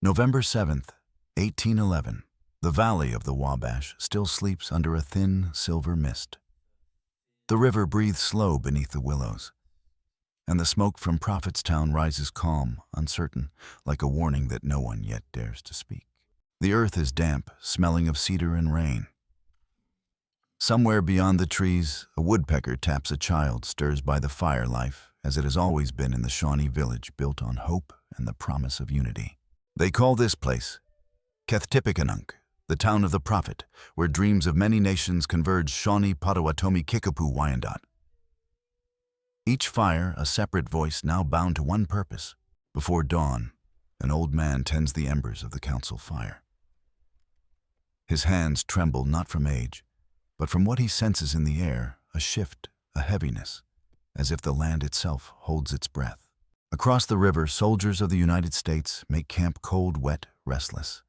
November 7th, 1811. The valley of the Wabash still sleeps under a thin silver mist. The river breathes slow beneath the willows, and the smoke from Prophetstown rises calm, uncertain, like a warning that no one yet dares to speak. The earth is damp, smelling of cedar and rain. Somewhere beyond the trees, a woodpecker taps a child, stirs by the fire life, as it has always been in the Shawnee village built on hope and the promise of unity. They call this place Kethtipikanunk, the town of the prophet, where dreams of many nations converge. Shawnee Potawatomi Kickapoo Wyandotte. Each fire a separate voice, now bound to one purpose. Before dawn, an old man tends the embers of the council fire. His hands tremble not from age, but from what he senses in the air, a shift, a heaviness, as if the land itself holds its breath. Across the river, soldiers of the United States make camp, cold, wet, restless.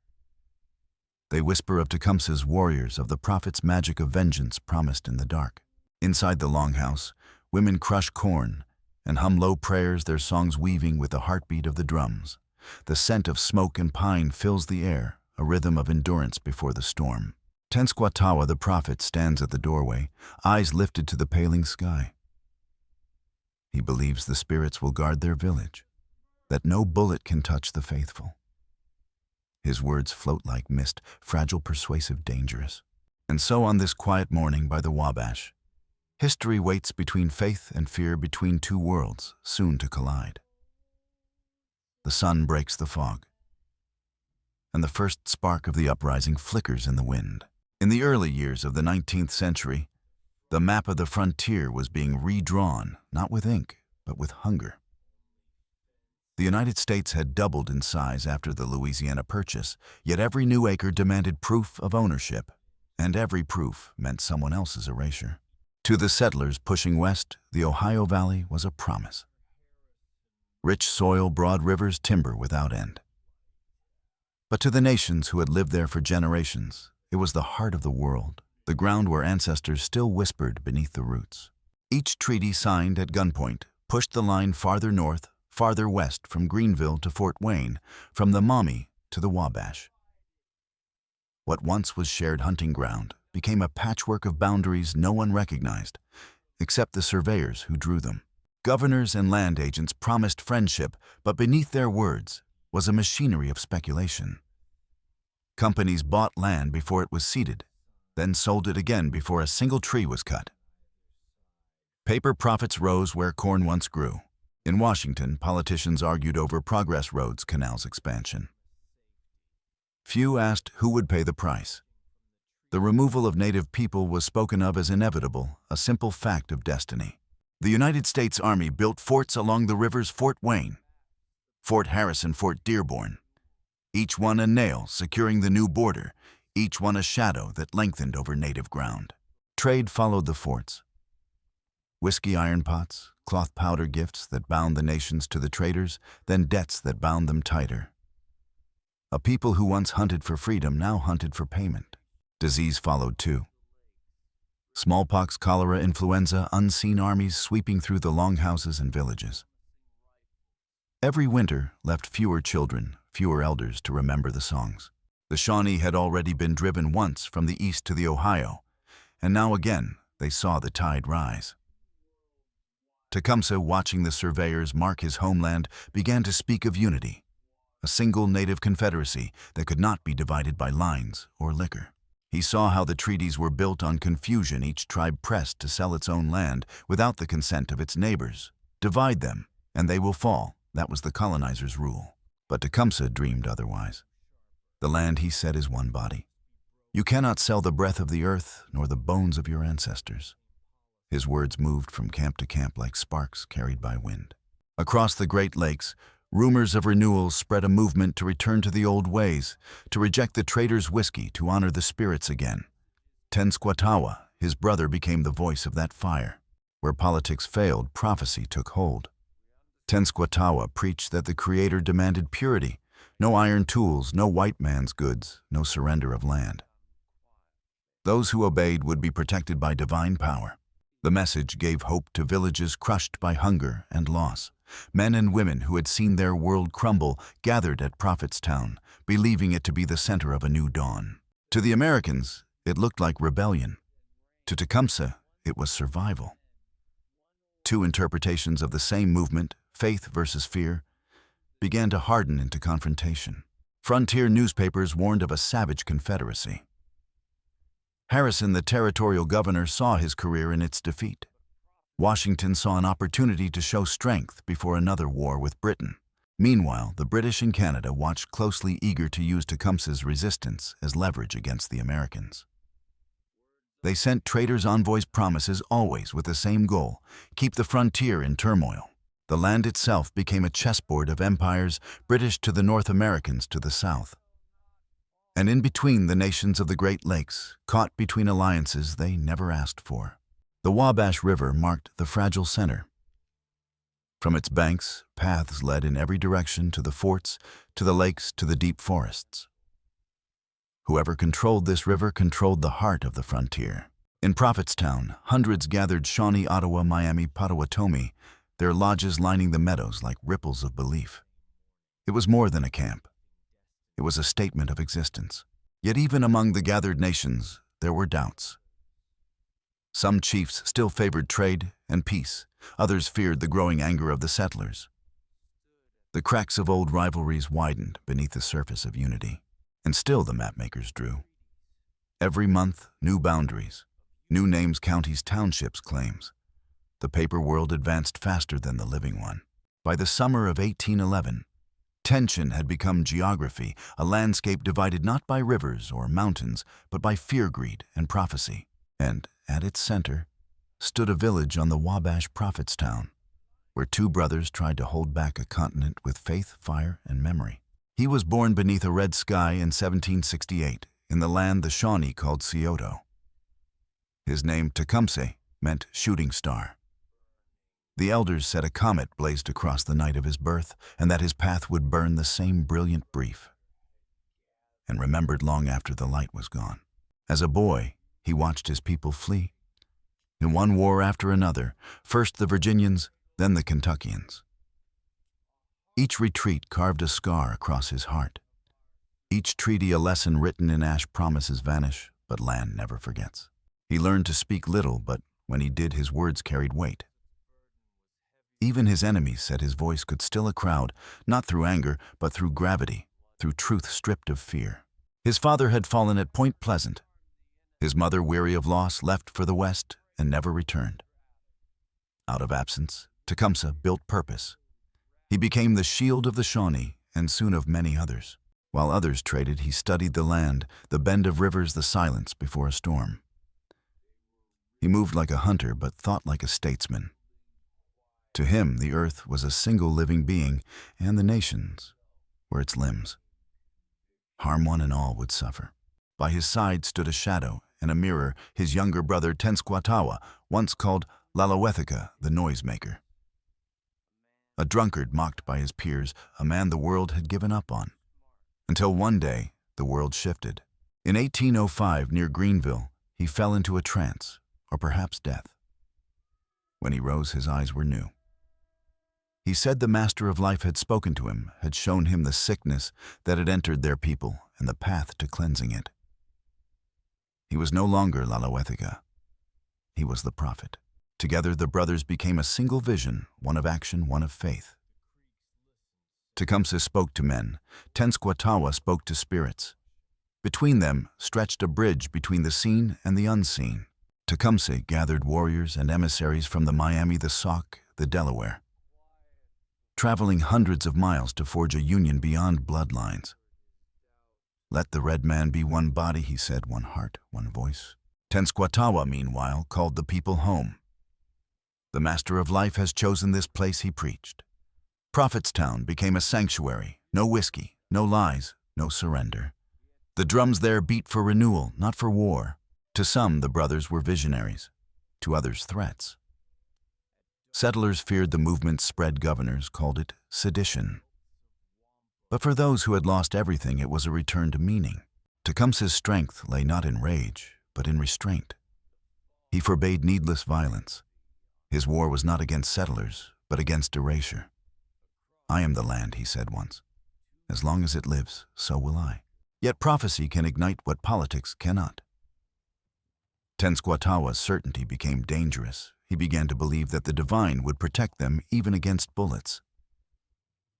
They whisper of Tecumseh's warriors, of the prophet's magic of vengeance promised in the dark. Inside the longhouse, women crush corn and hum low prayers, their songs weaving with the heartbeat of the drums. The scent of smoke and pine fills the air, a rhythm of endurance before the storm. Tenskwatawa, the prophet, stands at the doorway, eyes lifted to the paling sky. He believes the spirits will guard their village, that no bullet can touch the faithful. His words float like mist, fragile, persuasive, dangerous. And so on this quiet morning by the Wabash, history waits between faith and fear, between two worlds soon to collide. The sun breaks the fog, and the first spark of the uprising flickers in the wind. In the early years of the 19th century, the map of the frontier was being redrawn, not with ink, but with hunger. The United States had doubled in size after the Louisiana Purchase, yet every new acre demanded proof of ownership, and every proof meant someone else's erasure. To the settlers pushing west, the Ohio Valley was a promise. Rich soil, broad rivers, timber without end. But to the nations who had lived there for generations, it was the heart of the world, the ground where ancestors still whispered beneath the roots. Each treaty signed at gunpoint pushed the line farther north, farther west, from Greenville to Fort Wayne, from the Maumee to the Wabash. What once was shared hunting ground became a patchwork of boundaries no one recognized, except the surveyors who drew them. Governors and land agents promised friendship, but beneath their words was a machinery of speculation. Companies bought land before it was seeded, then sold it again before a single tree was cut. Paper profits rose where corn once grew. In Washington, politicians argued over progress roads, canals, expansion. Few asked who would pay the price. The removal of native people was spoken of as inevitable, a simple fact of destiny. The United States Army built forts along the rivers: Fort Wayne, Fort Harrison, Fort Dearborn, each one a nail securing the new border, each one a shadow that lengthened over native ground. Trade followed the forts. Whiskey iron pots, cloth powder gifts that bound the nations to the traders, then debts that bound them tighter. A people who once hunted for freedom now hunted for payment. Disease followed too. Smallpox, cholera, influenza, unseen armies sweeping through the longhouses and villages. Every winter left fewer children, fewer elders to remember the songs. The Shawnee had already been driven once from the east to the Ohio, and now again they saw the tide rise. Tecumseh, watching the surveyors mark his homeland, began to speak of unity, a single native confederacy that could not be divided by lines or liquor. He saw how the treaties were built on confusion, each tribe pressed to sell its own land without the consent of its neighbors. Divide them, and they will fall. That was the colonizer's rule. But Tecumseh dreamed otherwise. The land, he said, is one body. You cannot sell the breath of the earth, nor the bones of your ancestors. His words moved from camp to camp like sparks carried by wind. Across the Great Lakes, rumors of renewal spread, a movement to return to the old ways, to reject the trader's whiskey, to honor the spirits again. Tenskwatawa, his brother, became the voice of that fire. Where politics failed, prophecy took hold. Tenskwatawa preached that the Creator demanded purity, no iron tools, no white man's goods, no surrender of land. Those who obeyed would be protected by divine power. The message gave hope to villages crushed by hunger and loss. Men and women who had seen their world crumble gathered at Prophetstown, believing it to be the center of a new dawn. To the Americans, it looked like rebellion. To Tecumseh, it was survival. Two interpretations of the same movement, faith versus fear, began to harden into confrontation. Frontier newspapers warned of a savage confederacy. Harrison, the territorial governor, saw his career in its defeat. Washington saw an opportunity to show strength before another war with Britain. Meanwhile, the British in Canada watched closely, eager to use Tecumseh's resistance as leverage against the Americans. They sent traders' envoys promises, always with the same goal: keep the frontier in turmoil. The land itself became a chessboard of empires, British to the North, Americans to the south. And in between, the nations of the Great Lakes, caught between alliances they never asked for. The Wabash River marked the fragile center. From its banks, paths led in every direction to the forts, to the lakes, to the deep forests. Whoever controlled this river controlled the heart of the frontier. In Prophetstown, hundreds gathered: Shawnee, Ottawa, Miami, Potawatomi, their lodges lining the meadows like ripples of belief. It was more than a camp. It was a statement of existence. Yet even among the gathered nations, there were doubts. Some chiefs still favored trade and peace. Others feared the growing anger of the settlers. The cracks of old rivalries widened beneath the surface of unity. And still the mapmakers drew. Every month, new boundaries, new names, counties, townships, claims. The paper world advanced faster than the living one. By the summer of 1811, tension had become geography, a landscape divided not by rivers or mountains, but by fear, greed, and prophecy. And at its center stood a village on the Wabash, Prophetstown, where two brothers tried to hold back a continent with faith, fire, and memory. He was born beneath a red sky in 1768, in the land the Shawnee called Scioto. His name, Tecumseh, meant shooting star. The elders said a comet blazed across the night of his birth, and that his path would burn the same brilliant brief, and remembered long after the light was gone. As a boy, he watched his people flee. In one war after another, first the Virginians, then the Kentuckians. Each retreat carved a scar across his heart. Each treaty a lesson written in ash. Promises vanish, but land never forgets. He learned to speak little, but when he did, his words carried weight. Even his enemies said his voice could still a crowd, not through anger, but through gravity, through truth stripped of fear. His father had fallen at Point Pleasant. His mother, weary of loss, left for the West and never returned. Out of absence, Tecumseh built purpose. He became the shield of the Shawnee, and soon of many others. While others traded, he studied the land, the bend of rivers, the silence before a storm. He moved like a hunter, but thought like a statesman. To him, the earth was a single living being, and the nations were its limbs. Harm one and all would suffer. By his side stood a shadow and a mirror, his younger brother Tenskwatawa, once called Lalawethika, the noisemaker. A drunkard mocked by his peers, a man the world had given up on. Until one day, the world shifted. In 1805, near Greenville, he fell into a trance, or perhaps death. When he rose, his eyes were new. He said the Master of Life had spoken to him, had shown him the sickness that had entered their people and the path to cleansing it. He was no longer Lalawethika. He was the prophet. Together, the brothers became a single vision, one of action, one of faith. Tecumseh spoke to men. Tenskwatawa spoke to spirits. Between them stretched a bridge between the seen and the unseen. Tecumseh gathered warriors and emissaries from the Miami, the Sauk, the Delaware, traveling hundreds of miles to forge a union beyond bloodlines. Let the red man be one body, he said, one heart, one voice. Tenskwatawa, meanwhile, called the people home. The Master of Life has chosen this place, he preached. Prophetstown became a sanctuary. No whiskey, no lies, no surrender. The drums there beat for renewal, not for war. To some, the brothers were visionaries. To others, threats. Settlers feared the movement's spread. Governors called it sedition. But for those who had lost everything, it was a return to meaning. Tecumseh's strength lay not in rage, but in restraint. He forbade needless violence. His war was not against settlers, but against erasure. "I am the land," he said once. "As long as it lives, so will I." Yet prophecy can ignite what politics cannot. Tenskwatawa's certainty became dangerous. He began to believe that the divine would protect them even against bullets.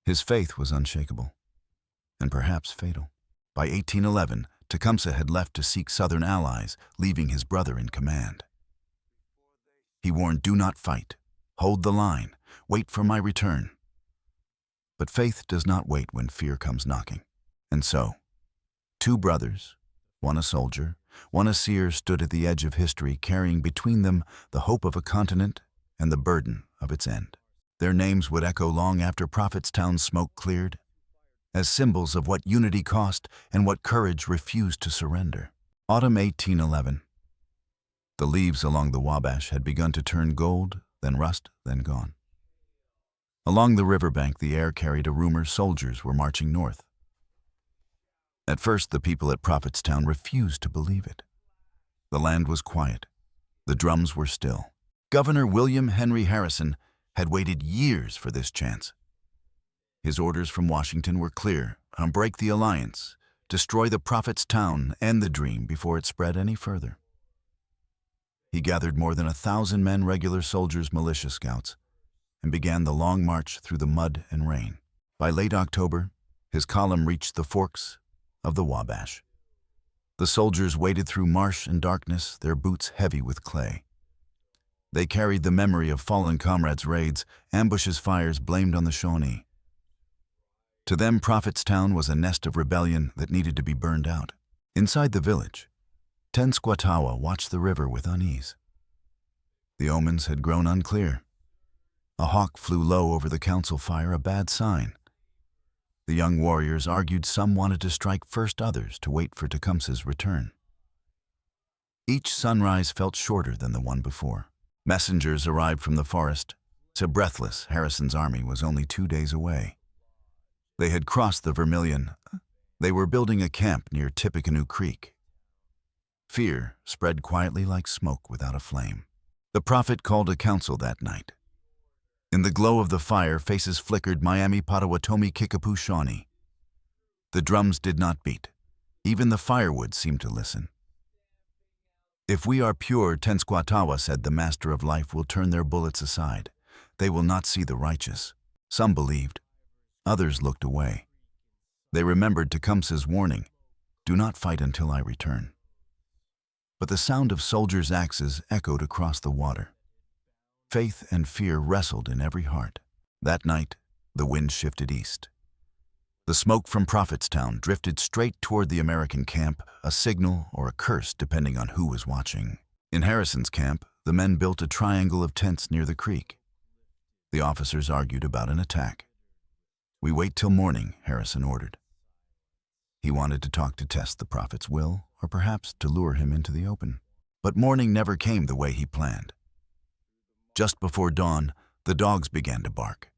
His faith was unshakable, and perhaps fatal. By 1811, Tecumseh had left to seek Southern allies, leaving his brother in command. He warned, "Do not fight. Hold the line. Wait for my return." But faith does not wait when fear comes knocking. And so, two brothers, one a soldier, one a seer, stood at the edge of history, carrying between them the hope of a continent and the burden of its end. Their names would echo long after Prophetstown's smoke cleared, as symbols of what unity cost and what courage refused to surrender. Autumn 1811. The leaves along the Wabash had begun to turn gold, then rust, then gone. Along the riverbank, the air carried a rumor soldiers were marching north. At first, the people at Prophetstown refused to believe it. The land was quiet. The drums were still. Governor William Henry Harrison had waited years for this chance. His orders from Washington were clear: break the alliance, destroy the Prophetstown, end the dream before it spread any further. He gathered more than 1,000 men, regular soldiers, militia scouts, and began the long march through the mud and rain. By late October, his column reached the forks of the Wabash. The soldiers waded through marsh and darkness, their boots heavy with clay. They carried the memory of fallen comrades' raids, ambushes, fires blamed on the Shawnee. To them, Prophetstown was a nest of rebellion that needed to be burned out. Inside the village, Tenskwatawa watched the river with unease. The omens had grown unclear. A hawk flew low over the council fire, a bad sign. The young warriors argued some wanted to strike first, others to wait for Tecumseh's return. Each sunrise felt shorter than the one before. Messengers arrived from the forest. So breathless, Harrison's army was only 2 days away. They had crossed the Vermilion. They were building a camp near Tippecanoe Creek. Fear spread quietly like smoke without a flame. The prophet called a council that night. In the glow of the fire, faces flickered: Miami, Potawatomi, Kickapoo, Shawnee. The drums did not beat. Even the firewood seemed to listen. "If we are pure," Tenskwatawa said, "the master of life will turn their bullets aside. They will not see the righteous." Some believed. Others looked away. They remembered Tecumseh's warning: "Do not fight until I return." But the sound of soldiers' axes echoed across the water. Faith and fear wrestled in every heart. That night, the wind shifted east. The smoke from Prophetstown drifted straight toward the American camp, a signal or a curse depending on who was watching. In Harrison's camp, the men built a triangle of tents near the creek. The officers argued about an attack. "We wait till morning," Harrison ordered. He wanted to talk to test the prophet's will, or perhaps to lure him into the open. But morning never came the way he planned. Just before dawn, the dogs began to bark.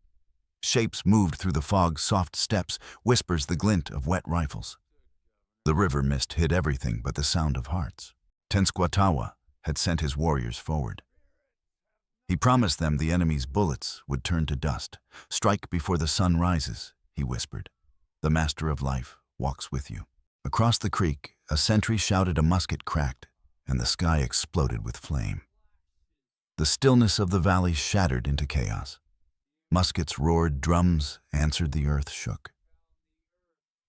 Shapes moved through the fog, soft steps, whispers, the glint of wet rifles. The river mist hid everything but the sound of hearts. Tenskwatawa had sent his warriors forward. He promised them the enemy's bullets would turn to dust. "Strike before the sun rises," he whispered. "The master of life walks with you." Across the creek, a sentry shouted, a musket cracked, and the sky exploded with flame. The stillness of the valley shattered into chaos. Muskets roared, drums answered, the earth shook.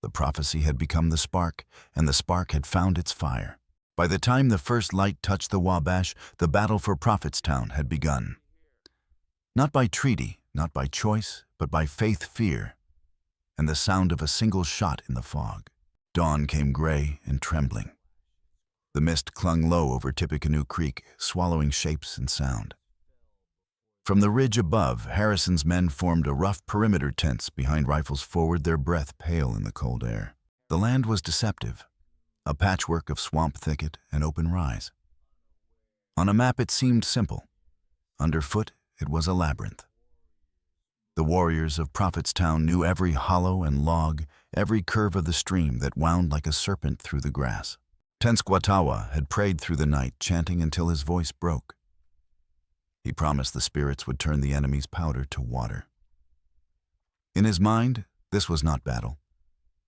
The prophecy had become the spark, and the spark had found its fire. By the time the first light touched the Wabash, the battle for Prophetstown had begun. Not by treaty, not by choice, but by faith, fear, and the sound of a single shot in the fog. Dawn came gray and trembling. The mist clung low over Tippecanoe Creek, swallowing shapes and sound. From the ridge above, Harrison's men formed a rough perimeter tents behind rifles forward, their breath pale in the cold air. The land was deceptive, a patchwork of swamp thicket and open rise. On a map it seemed simple. Underfoot it was a labyrinth. The warriors of Prophetstown knew every hollow and log, every curve of the stream that wound like a serpent through the grass. Tenskwatawa had prayed through the night, chanting until his voice broke. He promised the spirits would turn the enemy's powder to water. In his mind, this was not battle.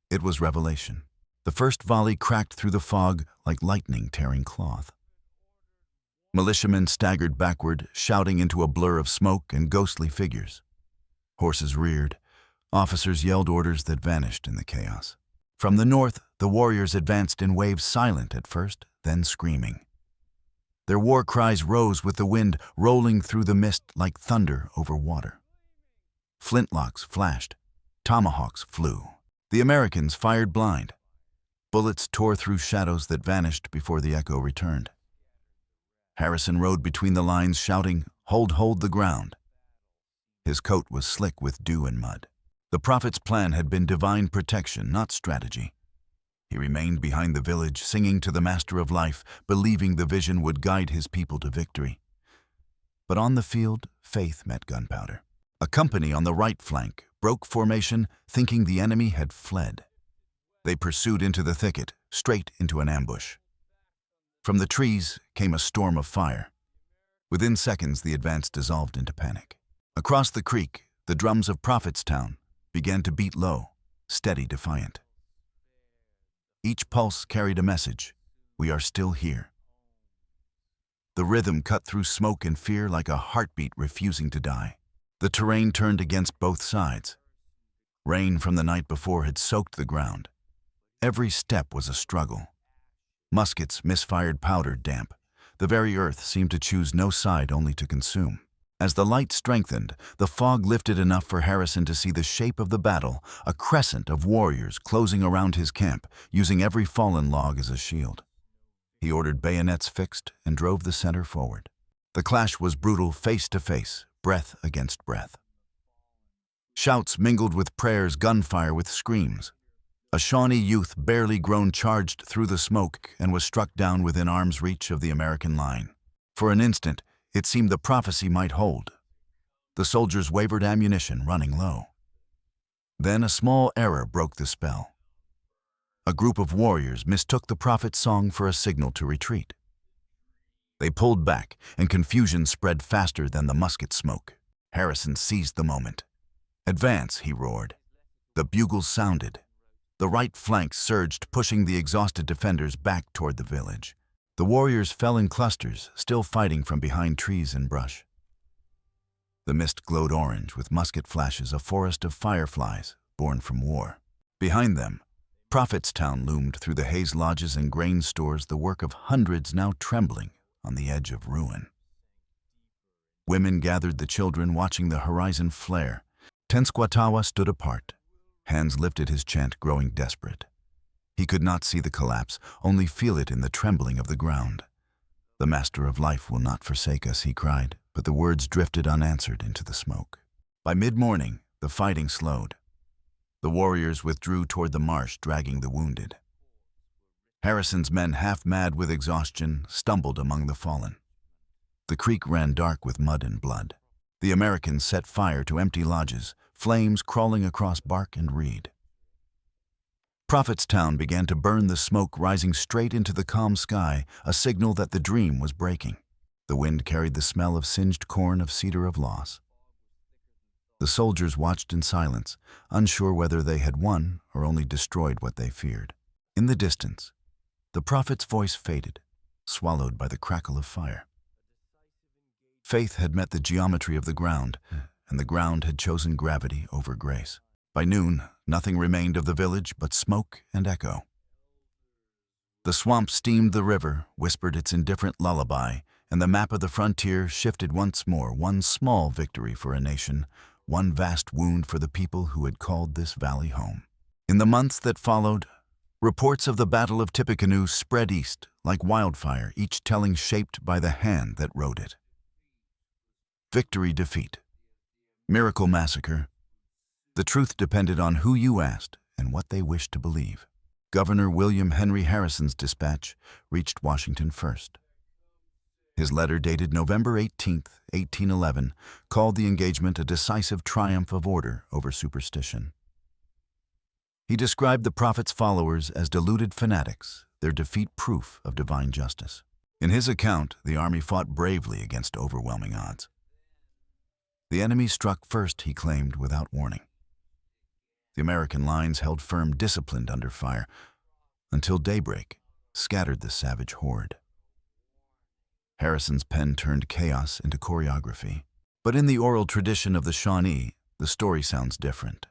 It was revelation. The first volley cracked through the fog like lightning tearing cloth. Militiamen staggered backward, shouting into a blur of smoke and ghostly figures. Horses reared. Officers yelled orders that vanished in the chaos. From the north, the warriors advanced in waves, silent at first, then screaming. Their war cries rose with the wind, rolling through the mist like thunder over water. Flintlocks flashed. Tomahawks flew. The Americans fired blind. Bullets tore through shadows that vanished before the echo returned. Harrison rode between the lines, shouting, hold the ground." His coat was slick with dew and mud. The prophet's plan had been divine protection, not strategy. He remained behind the village, singing to the Master of Life, believing the vision would guide his people to victory. But on the field, faith met gunpowder. A company on the right flank broke formation, thinking the enemy had fled. They pursued into the thicket, straight into an ambush. From the trees came a storm of fire. Within seconds, the advance dissolved into panic. Across the creek, the drums of Prophetstown began to beat low, steady, defiant. Each pulse carried a message: we are still here. The rhythm cut through smoke and fear like a heartbeat refusing to die. The terrain turned against both sides. Rain from the night before had soaked the ground. Every step was a struggle. Muskets misfired powder damp. The very earth seemed to choose no side, only to consume. As the light strengthened, the fog lifted enough for Harrison to see the shape of the battle, a crescent of warriors closing around his camp, using every fallen log as a shield. He ordered bayonets fixed and drove the center forward. The clash was brutal, face to face, breath against breath. Shouts mingled with prayers, gunfire with screams. A Shawnee youth, barely grown, charged through the smoke and was struck down within arm's reach of the American line. For an instant, it seemed the prophecy might hold. The soldiers wavered, ammunition running low. Then a small error broke the spell. A group of warriors mistook the prophet's song for a signal to retreat. They pulled back, and confusion spread faster than the musket smoke. Harrison seized the moment. "Advance," he roared. The bugles sounded. The right flank surged, pushing the exhausted defenders back toward the village. The warriors fell in clusters, still fighting from behind trees and brush. The mist glowed orange with musket flashes, a forest of fireflies born from war. Behind them, Prophetstown loomed through the haze lodges and grain stores, the work of hundreds now trembling on the edge of ruin. Women gathered the children, watching the horizon flare. Tenskwatawa stood apart. Hands lifted, his chant growing desperate. He could not see the collapse, only feel it in the trembling of the ground. "The Master of Life will not forsake us," he cried, but the words drifted unanswered into the smoke. By mid-morning, the fighting slowed. The warriors withdrew toward the marsh, dragging the wounded. Harrison's men, half mad with exhaustion, stumbled among the fallen. The creek ran dark with mud and blood. The Americans set fire to empty lodges, flames crawling across bark and reed. Prophetstown began to burn, the smoke rising straight into the calm sky, a signal that the dream was breaking. The wind carried the smell of singed corn, of cedar of loss. The soldiers watched in silence, unsure whether they had won or only destroyed what they feared. In the distance, the prophet's voice faded, swallowed by the crackle of fire. Faith had met the geometry of the ground, and the ground had chosen gravity over grace. By noon, nothing remained of the village but smoke and echo. The swamp steamed, the river whispered its indifferent lullaby, and the map of the frontier shifted once more, one small victory for a nation, one vast wound for the people who had called this valley home. In the months that followed, reports of the Battle of Tippecanoe spread east like wildfire, each telling shaped by the hand that wrote it. Victory, defeat, miracle, massacre. The truth depended on who you asked and what they wished to believe. Governor William Henry Harrison's dispatch reached Washington first. His letter, dated November 18, 1811, called the engagement a decisive triumph of order over superstition. He described the prophet's followers as deluded fanatics, their defeat proof of divine justice. In his account, the army fought bravely against overwhelming odds. The enemy struck first, he claimed, without warning. The American lines held firm, disciplined under fire, until daybreak scattered the savage horde. Harrison's pen turned chaos into choreography. But in the oral tradition of the Shawnee, the story sounds different.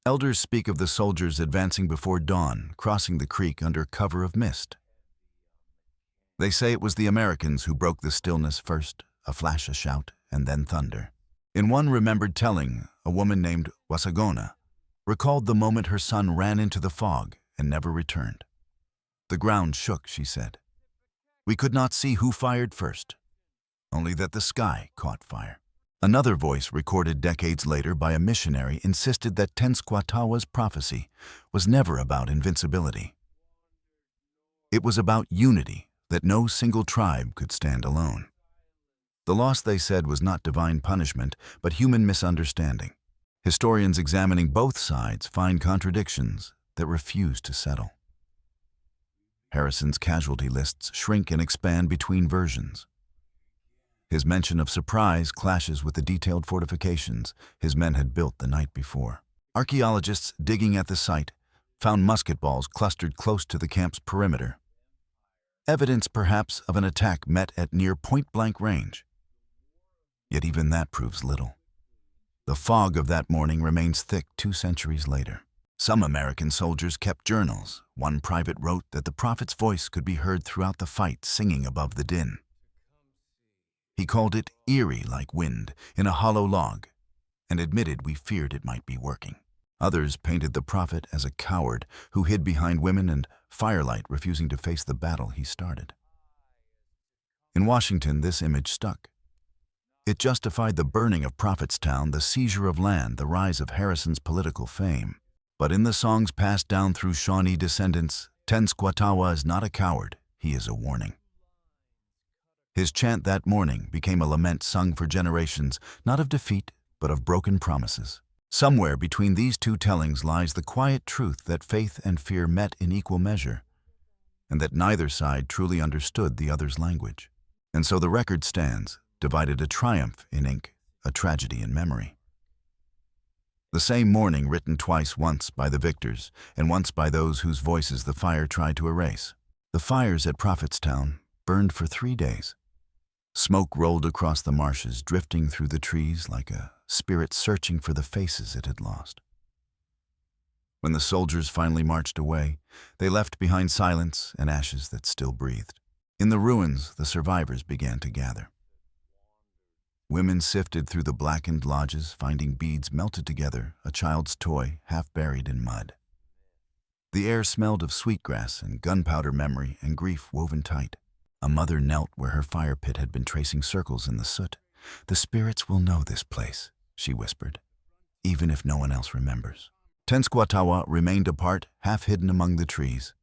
Elders speak of the soldiers advancing before dawn, crossing the creek under cover of mist. They say it was the Americans who broke the stillness first, a flash, a shout, and then thunder. In one remembered telling, a woman named Wasagona recalled the moment her son ran into the fog and never returned. The ground shook, she said. We could not see who fired first, only that the sky caught fire. Another voice recorded decades later by a missionary insisted that Tenskwatawa's prophecy was never about invincibility. It was about unity, that no single tribe could stand alone. The loss, they said, was not divine punishment, but human misunderstanding. Historians examining both sides find contradictions that refuse to settle. Harrison's casualty lists shrink and expand between versions. His mention of surprise clashes with the detailed fortifications his men had built the night before. Archaeologists digging at the site found musket balls clustered close to the camp's perimeter. Evidence, perhaps, of an attack met at near point-blank range. Yet even that proves little. The fog of that morning remains thick 2 centuries later. Some American soldiers kept journals. One private wrote that the prophet's voice could be heard throughout the fight, singing above the din. He called it eerie like wind in a hollow log, and admitted we feared it might be working. Others painted the prophet as a coward who hid behind women and firelight, refusing to face the battle he started. In Washington, this image stuck. It justified the burning of Prophetstown, the seizure of land, the rise of Harrison's political fame. But in the songs passed down through Shawnee descendants, Tenskwatawa is not a coward, he is a warning. His chant that morning became a lament sung for generations, not of defeat, but of broken promises. Somewhere between these two tellings lies the quiet truth that faith and fear met in equal measure, and that neither side truly understood the other's language. And so the record stands, divided, a triumph in ink, a tragedy in memory. The same morning written twice, once by the victors, and once by those whose voices the fire tried to erase. The fires at Prophetstown burned for 3 days. Smoke rolled across the marshes, drifting through the trees like a spirit searching for the faces it had lost. When the soldiers finally marched away, they left behind silence and ashes that still breathed. In the ruins, the survivors began to gather. Women sifted through the blackened lodges, finding beads melted together, a child's toy half buried in mud. The air smelled of sweetgrass and gunpowder, memory and grief woven tight. A mother knelt where her fire pit had been, tracing circles in the soot. The spirits will know this place, she whispered, even if no one else remembers. Tenskwatawa remained apart, half hidden among the trees.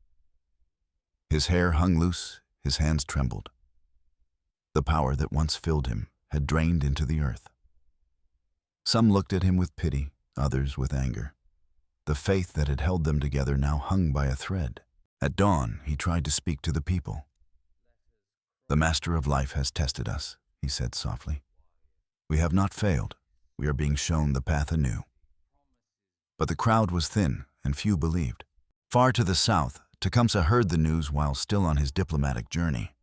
His hair hung loose, his hands trembled. The power that once filled him had drained into the earth. Some looked at him with pity, others with anger. The faith that had held them together now hung by a thread. At dawn, he tried to speak to the people. The Master of Life has tested us, he said softly. We have not failed. We are being shown the path anew. But the crowd was thin, and few believed. Far to the south, Tecumseh heard the news while still on his diplomatic journey.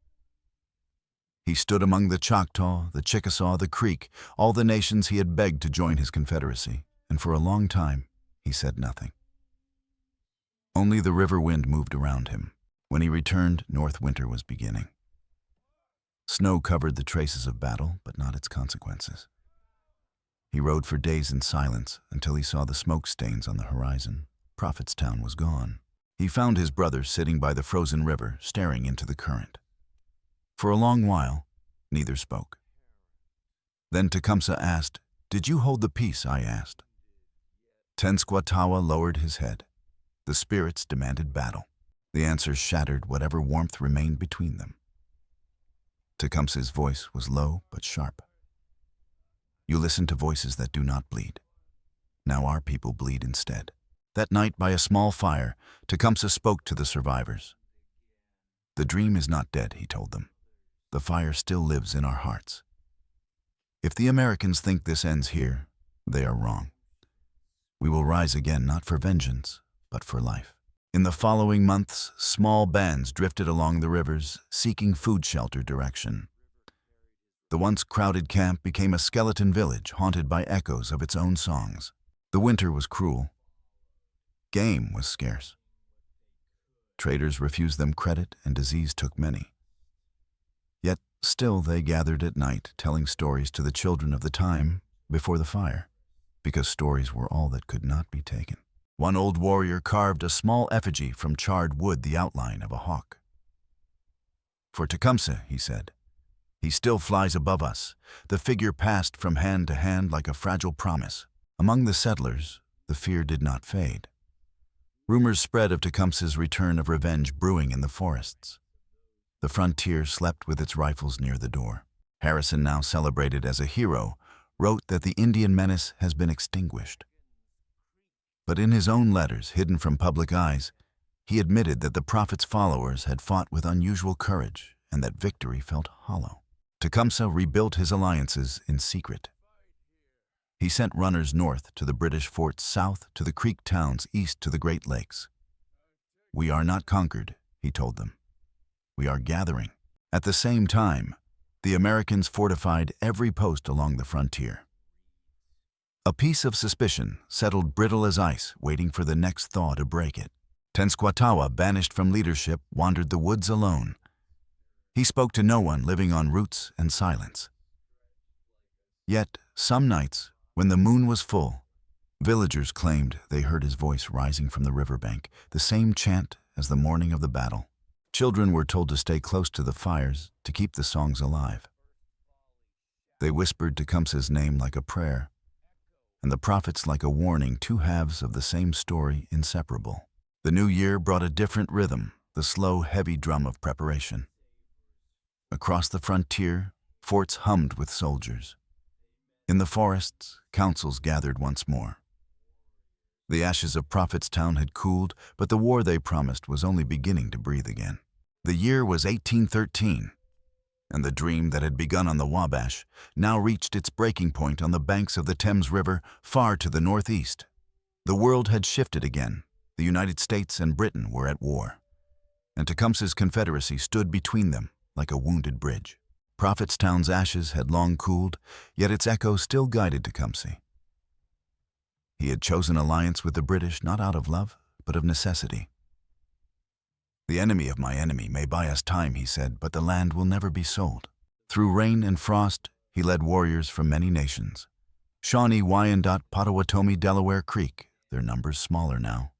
He stood among the Choctaw, the Chickasaw, the Creek, all the nations he had begged to join his confederacy, and for a long time he said nothing. Only the river wind moved around him. When he returned, North winter was beginning. Snow covered the traces of battle, but not its consequences. He rode for days in silence until he saw the smoke stains on the horizon. Prophetstown was gone. He found his brother sitting by the frozen river, staring into the current. For a long while, neither spoke. Then Tecumseh asked, "Did you hold the peace?" I asked. Tenskwatawa lowered his head. The spirits demanded battle. The answer shattered whatever warmth remained between them. Tecumseh's voice was low but sharp. You listen to voices that do not bleed. Now our people bleed instead. That night, by a small fire, Tecumseh spoke to the survivors. "The dream is not dead," he told them. "The fire still lives in our hearts. If the Americans think this ends here, they are wrong. We will rise again, not for vengeance, but for life." In the following months, small bands drifted along the rivers, seeking food shelter direction. The once crowded camp became a skeleton village haunted by echoes of its own songs. The winter was cruel. Game was scarce. Traders refused them credit, and disease took many. Yet still they gathered at night, telling stories to the children of the time before the fire, because stories were all that could not be taken. One old warrior carved a small effigy from charred wood, the outline of a hawk. "For Tecumseh," he said, "he still flies above us." The figure passed from hand to hand like a fragile promise. Among the settlers, the fear did not fade. Rumors spread of Tecumseh's return, of revenge brewing in the forests. The frontier slept with its rifles near the door. Harrison, now celebrated as a hero, wrote that the Indian menace has been extinguished. But in his own letters, hidden from public eyes, he admitted that the prophet's followers had fought with unusual courage and that victory felt hollow. Tecumseh rebuilt his alliances in secret. He sent runners north to the British forts, south to the Creek towns, east to the Great Lakes. "We are not conquered," he told them. "We are gathering." At the same time, the Americans fortified every post along the frontier. A piece of suspicion settled brittle as ice, waiting for the next thaw to break it. Tenskwatawa, banished from leadership, wandered the woods alone. He spoke to no one, living on roots and silence. Yet, some nights, when the moon was full, villagers claimed they heard his voice rising from the riverbank, the same chant as the morning of the battle. Children were told to stay close to the fires to keep the songs alive. They whispered Tecumseh's name like a prayer, and the prophets like a warning, two halves of the same story, inseparable. The new year brought a different rhythm, the slow, heavy drum of preparation. Across the frontier, forts hummed with soldiers. In the forests, councils gathered once more. The ashes of Prophetstown had cooled, but the war they promised was only beginning to breathe again. The year was 1813, and the dream that had begun on the Wabash now reached its breaking point on the banks of the Thames River, far to the northeast. The world had shifted again. The United States and Britain were at war, and Tecumseh's Confederacy stood between them like a wounded bridge. Prophetstown's ashes had long cooled, yet its echo still guided Tecumseh. He had chosen alliance with the British not out of love, but of necessity. "The enemy of my enemy may buy us time," he said, "but the land will never be sold." Through rain and frost, he led warriors from many nations. Shawnee, Wyandot, Potawatomi, Delaware Creek, their numbers smaller now,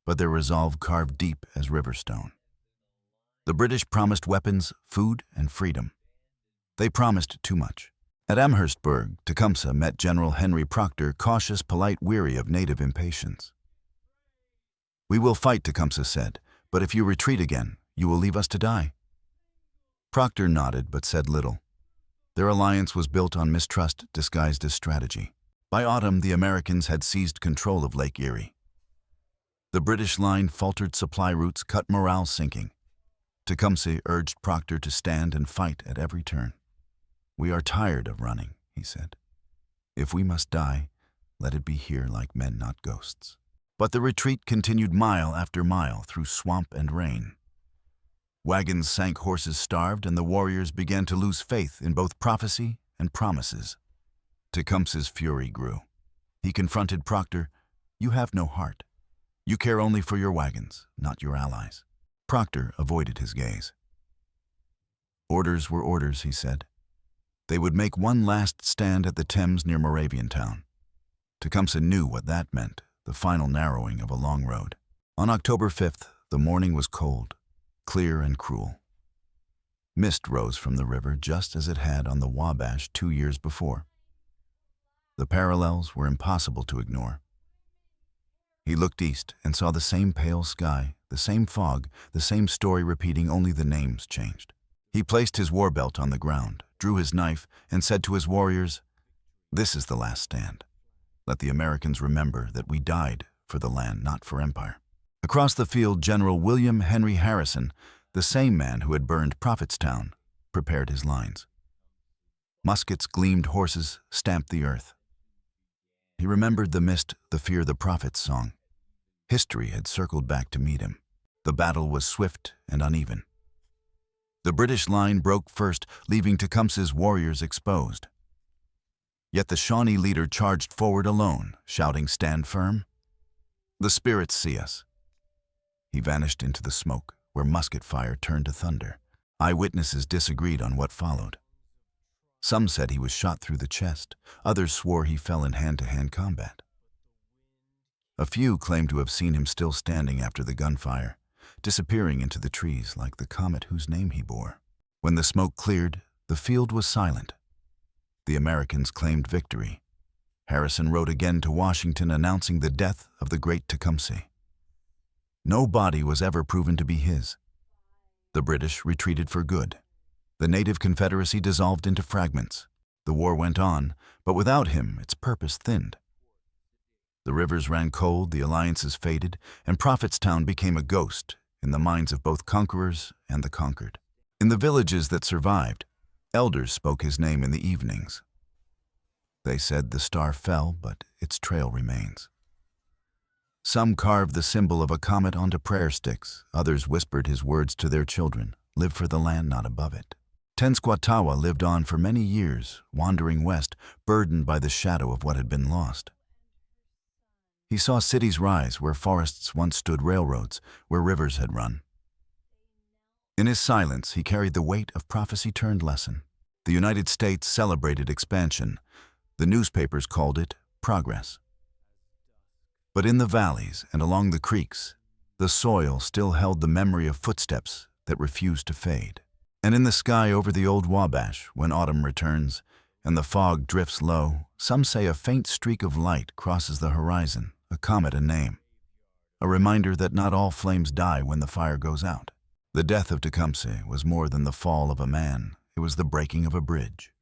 but their resolve carved deep as river stone. The British promised weapons, food, and freedom. They promised too much. At Amherstburg, Tecumseh met General Henry Proctor, cautious, polite, weary of native impatience. "We will fight," Tecumseh said, "but if you retreat again, you will leave us to die." Proctor nodded but said little. Their alliance was built on mistrust disguised as strategy. By autumn, the Americans had seized control of Lake Erie. The British line faltered, supply routes cut, morale sinking. Tecumseh urged Proctor to stand and fight at every turn. "We are tired of running," he said. "If we must die, let it be here like men, not ghosts." But the retreat continued mile after mile through swamp and rain. Wagons sank, horses starved, and the warriors began to lose faith in both prophecy and promises. Tecumseh's fury grew. He confronted Proctor. "You have no heart. You care only for your wagons, not your allies." Proctor avoided his gaze. "Orders were orders," he said. They would make one last stand at the Thames near Moraviantown. Tecumseh knew what that meant, the final narrowing of a long road. On October 5th, the morning was cold, clear and cruel. Mist rose from the river just as it had on the Wabash 2 years before. The parallels were impossible to ignore. He looked east and saw the same pale sky, the same fog, the same story repeating, only the names changed. He placed his war belt on the ground, drew his knife, and said to his warriors, "This is the last stand. Let the Americans remember that we died for the land, not for empire. Across the field, General William Henry Harrison, the same man who had burned Prophetstown, prepared his lines. Muskets gleamed, horses stamped the earth. He remembered the mist, the fear, the prophet's song. History had circled back to meet him. The battle was swift and uneven. The British line broke first, leaving Tecumseh's warriors exposed. Yet the Shawnee leader charged forward alone, shouting, "Stand firm! The spirits see us." He vanished into the smoke, where musket fire turned to thunder. Eyewitnesses disagreed on what followed. Some said he was shot through the chest. Others swore he fell in hand-to-hand combat. A few claimed to have seen him still standing after the gunfire, disappearing into the trees like the comet whose name he bore. When the smoke cleared, the field was silent. The Americans claimed victory. Harrison wrote again to Washington announcing the death of the great Tecumseh. No body was ever proven to be his. The British retreated for good. The native Confederacy dissolved into fragments. The war went on, but without him, its purpose thinned. The rivers ran cold, the alliances faded, and Prophetstown became a ghost in the minds of both conquerors and the conquered. In the villages that survived, elders spoke his name in the evenings. They said the star fell, but its trail remains. Some carved the symbol of a comet onto prayer sticks. Others whispered his words to their children, "Live for the land, not above it." Tenskwatawa lived on for many years, wandering west, burdened by the shadow of what had been lost. He saw cities rise where forests once stood, railroads where rivers had run. In his silence, he carried the weight of prophecy-turned-lesson. The United States celebrated expansion. The newspapers called it progress. But in the valleys and along the creeks, the soil still held the memory of footsteps that refused to fade. And in the sky over the old Wabash, when autumn returns and the fog drifts low, some say a faint streak of light crosses the horizon, a comet, a name, a reminder that not all flames die when the fire goes out. The death of Tecumseh was more than the fall of a man. It was the breaking of a bridge.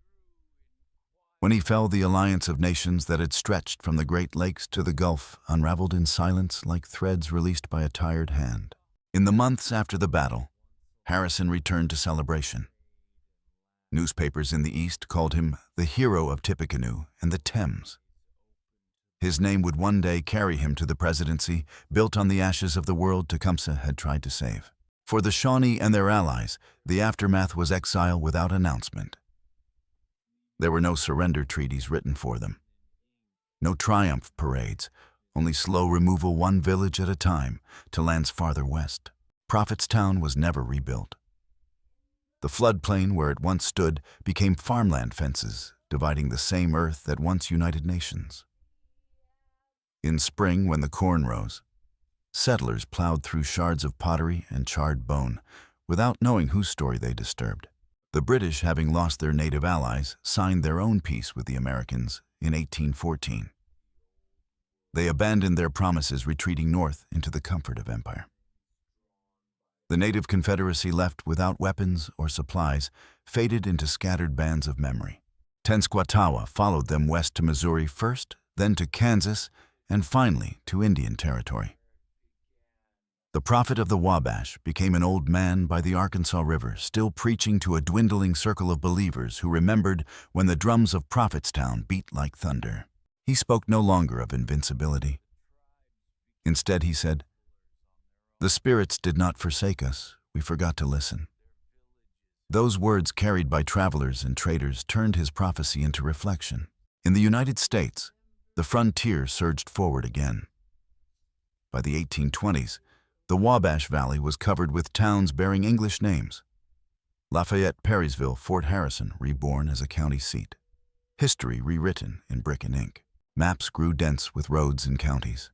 When he fell, the alliance of nations that had stretched from the Great Lakes to the Gulf unraveled in silence like threads released by a tired hand. In the months after the battle, Harrison returned to celebration. Newspapers in the East called him the hero of Tippecanoe and the Thames. His name would one day carry him to the presidency, built on the ashes of the world Tecumseh had tried to save. For the Shawnee and their allies, the aftermath was exile without announcement. There were no surrender treaties written for them. No triumph parades, only slow removal one village at a time to lands farther west. Prophetstown was never rebuilt. The floodplain where it once stood became farmland fences, dividing the same earth that once united nations. In spring, when the corn rose, settlers plowed through shards of pottery and charred bone, without knowing whose story they disturbed. The British, having lost their native allies, signed their own peace with the Americans in 1814. They abandoned their promises, retreating north into the comfort of empire. The native Confederacy, left without weapons or supplies, faded into scattered bands of memory. Tenskwatawa followed them west to Missouri first, then to Kansas, and finally to Indian Territory. The prophet of the Wabash became an old man by the Arkansas River, still preaching to a dwindling circle of believers who remembered when the drums of Prophetstown beat like thunder. He spoke no longer of invincibility. Instead, he said, "The spirits did not forsake us, we forgot to listen." Those words, carried by travelers and traders, turned his prophecy into reflection. In the United States, the frontier surged forward again. By the 1820s, the Wabash Valley was covered with towns bearing English names. Lafayette, Perrysville, Fort Harrison, reborn as a county seat. History rewritten in brick and ink. Maps grew dense with roads and counties.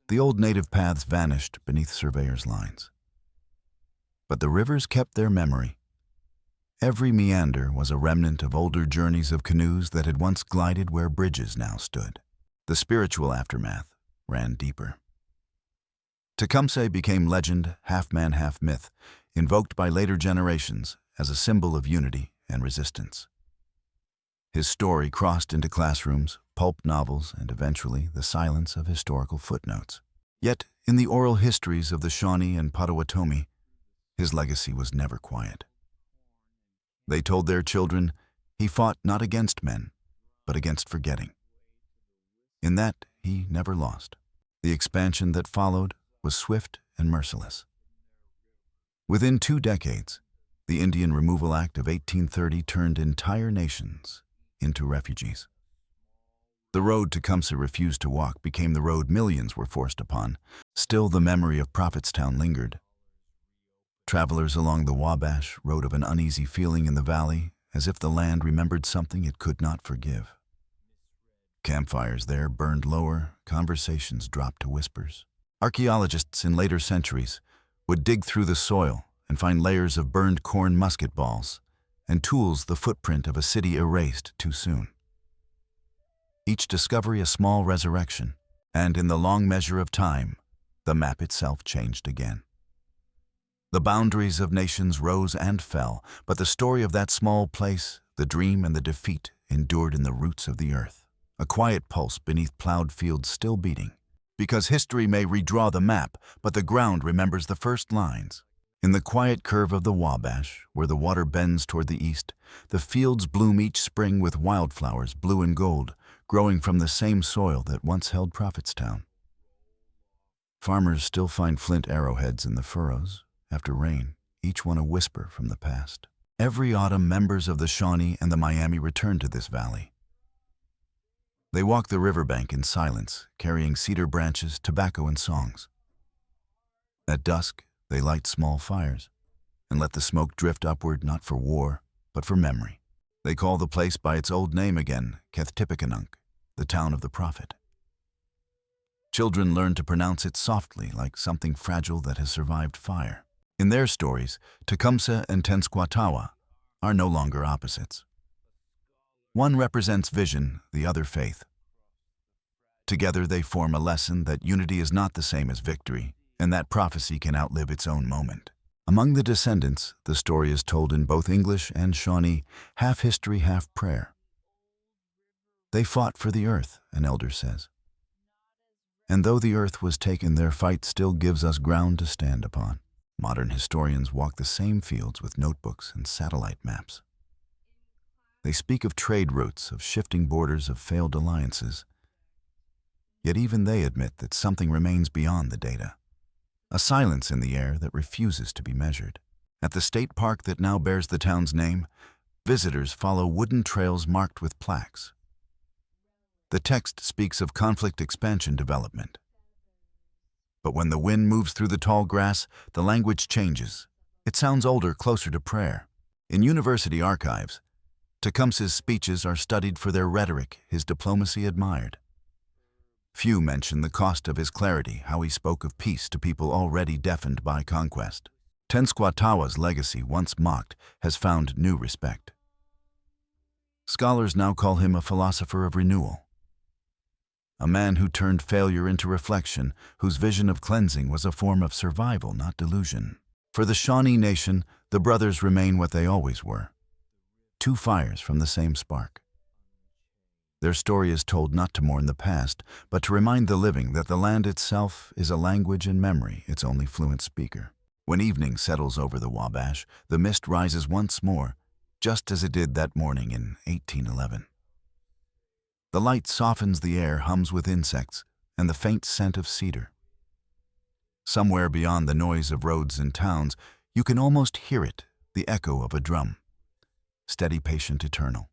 The old native paths vanished beneath surveyors' lines. But the rivers kept their memory. Every meander was a remnant of older journeys of canoes that had once glided where bridges now stood. The spiritual aftermath ran deeper. Tecumseh became legend, half man, half myth, invoked by later generations as a symbol of unity and resistance. His story crossed into classrooms, pulp novels, and eventually the silence of historical footnotes. Yet, in the oral histories of the Shawnee and Potawatomi, his legacy was never quiet. They told their children he fought not against men, but against forgetting. In that, he never lost. The expansion that followed was swift and merciless. Within 2 decades, the Indian Removal Act of 1830 turned entire nations into refugees. The road Tecumseh refused to walk became the road millions were forced upon. Still, the memory of Prophetstown lingered. Travelers along the Wabash wrote of an uneasy feeling in the valley, as if the land remembered something it could not forgive. Campfires there burned lower, conversations dropped to whispers. Archaeologists in later centuries would dig through the soil and find layers of burned corn musket balls and tools the footprint of a city erased too soon. Each discovery a small resurrection, and in the long measure of time, the map itself changed again. The boundaries of nations rose and fell, but the story of that small place, the dream and the defeat, endured in the roots of the earth, a quiet pulse beneath plowed fields still beating. Because history may redraw the map, but the ground remembers the first lines. In the quiet curve of the Wabash, where the water bends toward the east, the fields bloom each spring with wildflowers, blue and gold, growing from the same soil that once held Prophetstown. Farmers still find flint arrowheads in the furrows, after rain, each one a whisper from the past. Every autumn, members of the Shawnee and the Miami return to this valley. They walk the riverbank in silence, carrying cedar branches, tobacco, and songs. At dusk, they light small fires and let the smoke drift upward, not for war, but for memory. They call the place by its old name again, Kethtipikanunk, the town of the prophet. Children learn to pronounce it softly, like something fragile that has survived fire. In their stories, Tecumseh and Tenskwatawa are no longer opposites. One represents vision, the other faith. Together they form a lesson that unity is not the same as victory, and that prophecy can outlive its own moment. Among the descendants, the story is told in both English and Shawnee, half history, half prayer. They fought for the earth, an elder says. And though the earth was taken, their fight still gives us ground to stand upon. Modern historians walk the same fields with notebooks and satellite maps. They speak of trade routes, of shifting borders, of failed alliances. Yet even they admit that something remains beyond the data. A silence in the air that refuses to be measured. At the state park that now bears the town's name, visitors follow wooden trails marked with plaques. The text speaks of conflict, expansion, development. But when the wind moves through the tall grass, the language changes. It sounds older, closer to prayer. In university archives, Tecumseh's speeches are studied for their rhetoric, his diplomacy admired. Few mention the cost of his clarity, how he spoke of peace to people already deafened by conquest. Tenskwatawa's legacy, once mocked, has found new respect. Scholars now call him a philosopher of renewal. A man who turned failure into reflection, whose vision of cleansing was a form of survival, not delusion. For the Shawnee Nation, the brothers remain what they always were. 2 fires from the same spark. Their story is told not to mourn the past, but to remind the living that the land itself is a language and memory, its only fluent speaker. When evening settles over the Wabash, the mist rises once more, just as it did that morning in 1811. The light softens the air, hums with insects, and the faint scent of cedar. Somewhere beyond the noise of roads and towns, you can almost hear it, the echo of a drum. Steady, patient, eternal.